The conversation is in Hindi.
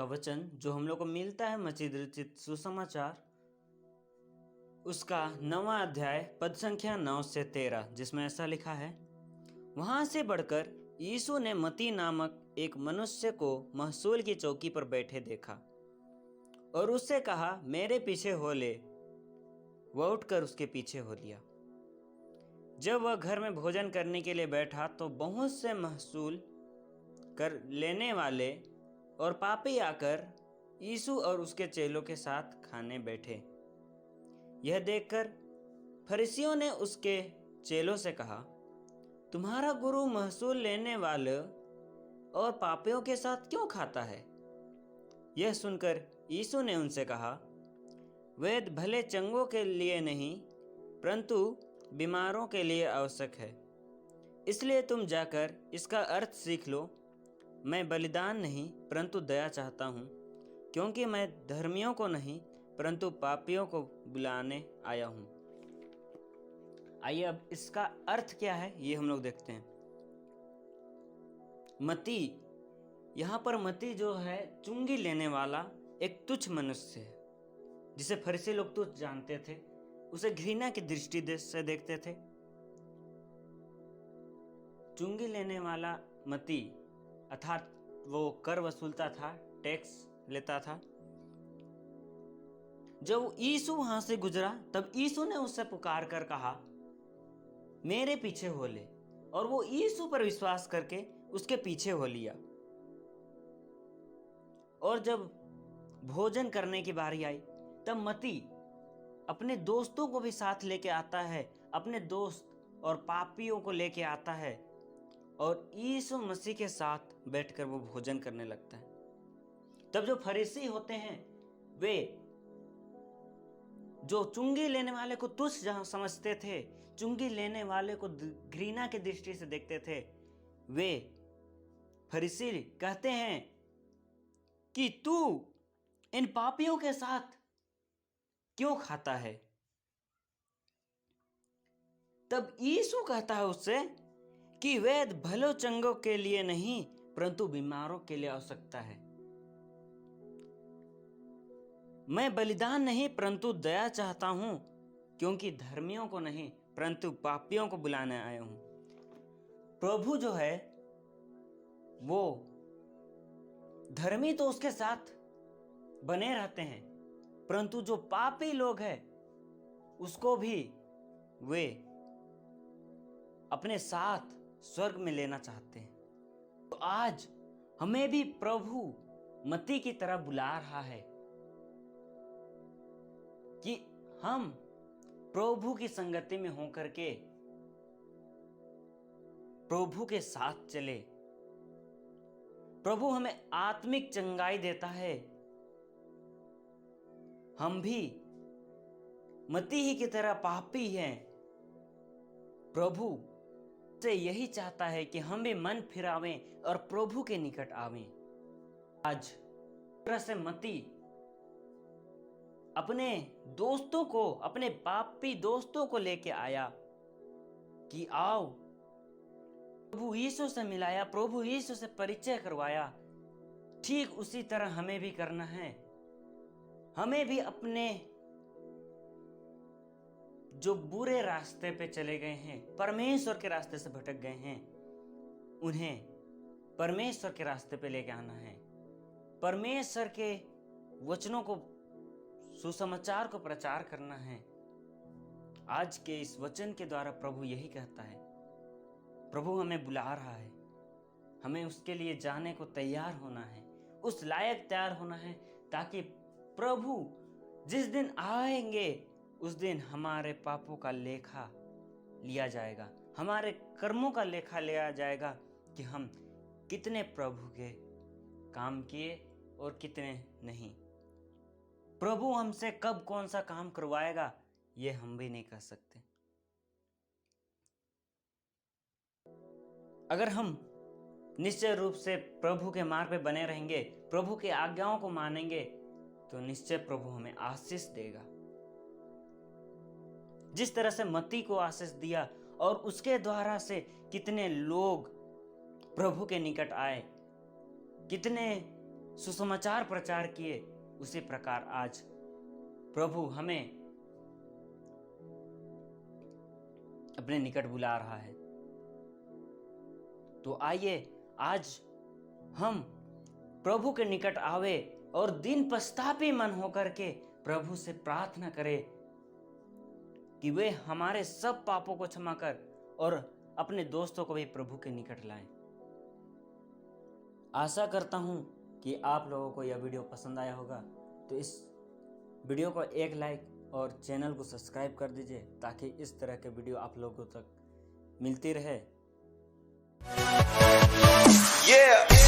वचन जो हम लोग को मिलता है मसीह रचित सुसमाचार, उसका 9वां अध्याय पद संख्या 9 से 13, जिसमें ऐसा लिखा है। वहां से बढ़कर यीशु ने मती नामक एक मनुष्य को महसूल की चौकी पर बैठे देखा और उससे कहा, मेरे पीछे हो ले। वह उठकर उसके पीछे हो लिया। जब वह घर में भोजन करने के लिए बैठा तो बहुत से महसूल कर लेने वाले और पापी आकर यीशु और उसके चेलों के साथ खाने बैठे। यह देखकर फरीसियों ने उसके चेलों से कहा, तुम्हारा गुरु महसूल लेने वाले और पापियों के साथ क्यों खाता है? यह सुनकर यीशु ने उनसे कहा, वेद भले चंगों के लिए नहीं परंतु बीमारों के लिए आवश्यक है। इसलिए तुम जाकर इसका अर्थ सीख लो। मैं बलिदान नहीं परंतु दया चाहता हूँ, क्योंकि मैं धर्मियों को नहीं परंतु पापियों को बुलाने आया हूँ। आइए अब इसका अर्थ क्या है ये हम लोग देखते हैं। मती, यहाँ पर मती जो है चुंगी लेने वाला एक तुच्छ मनुष्य है, जिसे फरीसी लोग तुच्छ जानते थे, उसे घृणा की दृष्टि से देखते थे। चुंगी लेने वाला मती अर्थात वो कर वसूलता था, टैक्स लेता था। जब यीशु वहां से गुजरा तब यीशु ने उससे पुकार कर कहा, मेरे पीछे हो ले, और वो यीशु पर विश्वास करके उसके पीछे हो लिया। और जब भोजन करने की बारी आई तब मती अपने दोस्तों को भी साथ लेके आता है, अपने दोस्त और पापियों को लेके आता है और यीशु मसीह के साथ बैठकर वो भोजन करने लगता है। तब जो फरीसी होते हैं, वे जो चुंगी लेने वाले को तुच्छ समझते थे, चुंगी लेने वाले को घृणा की दृष्टि से देखते थे, वे फरीसी कहते हैं कि तू इन पापियों के साथ क्यों खाता है? तब यीशु कहता है उससे कि वेद भलो चंगों के लिए नहीं परंतु बीमारों के लिए आवश्यकता है। मैं बलिदान नहीं परंतु दया चाहता हूं, क्योंकि धर्मियों को नहीं परंतु पापियों को बुलाने आया हूं। प्रभु जो है वो धर्मी तो उसके साथ बने रहते हैं, परंतु जो पापी लोग हैं उसको भी वे अपने साथ स्वर्ग में लेना चाहते हैं। तो आज हमें भी प्रभु मती की तरह बुला रहा है कि हम प्रभु की संगति में होकर के प्रभु के साथ चले। प्रभु हमें आत्मिक चंगाई देता है। हम भी मती ही की तरह पापी हैं। प्रभु से यही चाहता है कि हम भी मन फिरावें और प्रभु के निकट आवें। आज तरह से मती अपने दोस्तों को, अपने पापी दोस्तों को लेके आया कि आओ, प्रभु यीशु से मिलाया, प्रभु यीशु से परिचय करवाया। ठीक उसी तरह हमें भी करना है। हमें भी अपने जो बुरे रास्ते पे चले गए हैं, परमेश्वर के रास्ते से भटक गए हैं, उन्हें परमेश्वर के रास्ते पे लेके आना है। परमेश्वर के वचनों को, सुसमाचार को प्रचार करना है। आज के इस वचन के द्वारा प्रभु यही कहता है। प्रभु हमें बुला रहा है, हमें उसके लिए जाने को तैयार होना है, उस लायक तैयार होना है, ताकि प्रभु जिस दिन आएंगे उस दिन हमारे पापों का लेखा लिया जाएगा, हमारे कर्मों का लेखा लिया जाएगा कि हम कितने प्रभु के काम किए और कितने नहीं। प्रभु हमसे कब कौन सा काम करवाएगा ये हम भी नहीं कह सकते। अगर हम निश्चय रूप से प्रभु के मार्ग पे बने रहेंगे, प्रभु के आज्ञाओं को मानेंगे, तो निश्चय प्रभु हमें आशीष देगा। जिस तरह से मती को आशीष दिया और उसके द्वारा से कितने लोग प्रभु के निकट आए, कितने सुसमाचार प्रचार किए, उसी प्रकार आज प्रभु हमें अपने निकट बुला रहा है। तो आइए आज हम प्रभु के निकट आवे और दिन पश्चातापी मन होकर के प्रभु से प्रार्थना करें कि वे हमारे सब पापों को क्षमा कर और अपने दोस्तों को भी प्रभु के निकट लाएं। आशा करता हूं कि आप लोगों को यह वीडियो पसंद आया होगा, तो इस वीडियो को एक लाइक और चैनल को सब्सक्राइब कर दीजिए ताकि इस तरह के वीडियो आप लोगों तक मिलती रहे। Yeah.